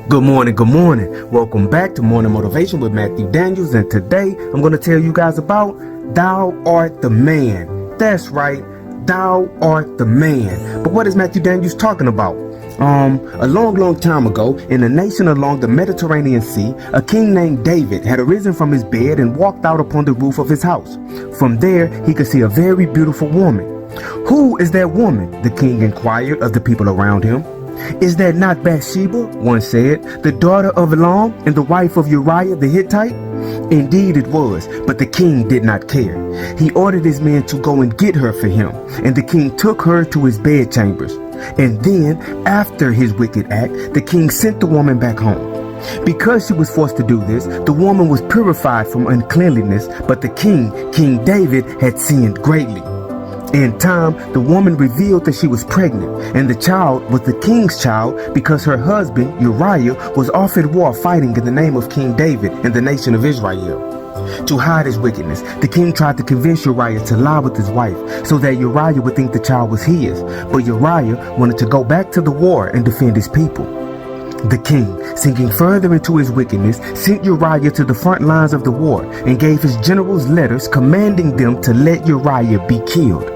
Good morning, good morning. Welcome back to Morning Motivation with Matthew Daniels, and today I'm going to tell you guys about Thou Art the Man. That's right, Thou Art the Man. But what is Matthew Daniels talking about? A long time ago, in a nation along the Mediterranean Sea, a king named David had arisen from his bed and walked out upon the roof of his house. From there, he could see a very beautiful woman. Who is that woman? The king inquired of the people around him. Is that not Bathsheba, one said, the daughter of Elam and the wife of Uriah the Hittite? Indeed it was, but the king did not care. He ordered his men to go and get her for him, and the king took her to his bedchambers. And then, after his wicked act, the king sent the woman back home. Because she was forced to do this, the woman was purified from uncleanliness, but the King David, had sinned greatly. In time, the woman revealed that she was pregnant, and the child was the king's child because her husband, Uriah, was off at war fighting in the name of King David and the nation of Israel. To hide his wickedness, the king tried to convince Uriah to lie with his wife so that Uriah would think the child was his, but Uriah wanted to go back to the war and defend his people. The king, sinking further into his wickedness, sent Uriah to the front lines of the war and gave his generals letters commanding them to let Uriah be killed.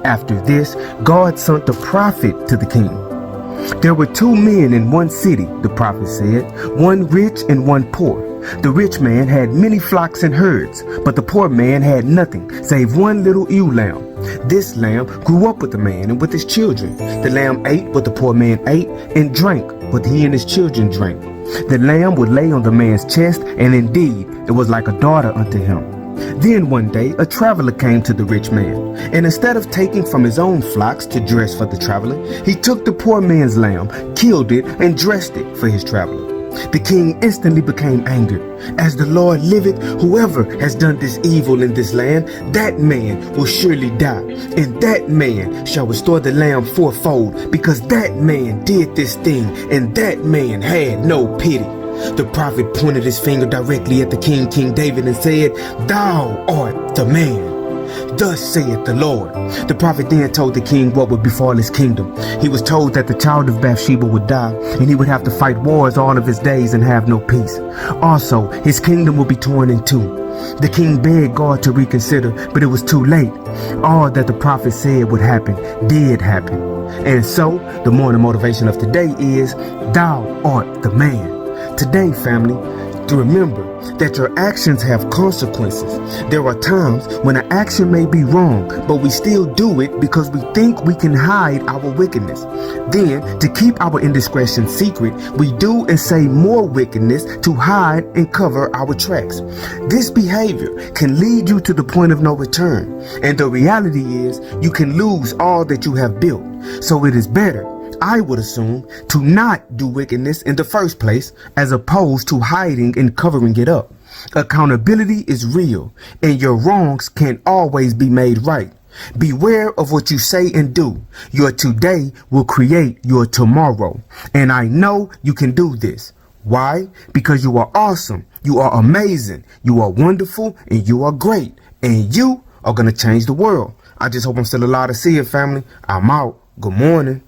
After this, God sent a prophet to the king. There were two men in one city, the prophet said, one rich and one poor. The rich man had many flocks and herds, but the poor man had nothing save one little ewe lamb. This lamb grew up with the man and with his children. The lamb ate what the poor man ate and drank what he and his children drank. The lamb would lay on the man's chest, and indeed it was like a daughter unto him. Then one day a traveler came to the rich man, and instead of taking from his own flocks to dress for the traveler, he took the poor man's lamb, killed it, and dressed it for his traveler. The king instantly became angered. As the Lord liveth, whoever has done this evil in this land, that man will surely die, and that man shall restore the lamb fourfold, because that man did this thing, and that man had no pity. The prophet pointed his finger directly at the king, King David, and said, Thou art the man. Thus saith the Lord. The prophet then told the king what would befall his kingdom. He was told that the child of Bathsheba would die, and he would have to fight wars all of his days and have no peace. Also, his kingdom would be torn in two. The king begged God to reconsider, but it was too late. All that the prophet said would happen did happen. And so, the morning motivation of today is, Thou art the man. Today, family, to remember that your actions have consequences. There are times when an action may be wrong, but we still do it because we think we can hide our wickedness. Then, to keep our indiscretion secret, we do and say more wickedness to hide and cover our tracks. This behavior can lead you to the point of no return, and the reality is you can lose all that you have built. So it is better, I would assume, to not do wickedness in the first place, as opposed to hiding and covering it up. Accountability is real, and your wrongs can't always be made right. Beware of what you say and do. Your today will create your tomorrow. And I know you can do this. Why? Because you are awesome, you are amazing, you are wonderful, and you are great. And you are going to change the world. I just hope I'm still alive to see it, family. I'm out. Good morning.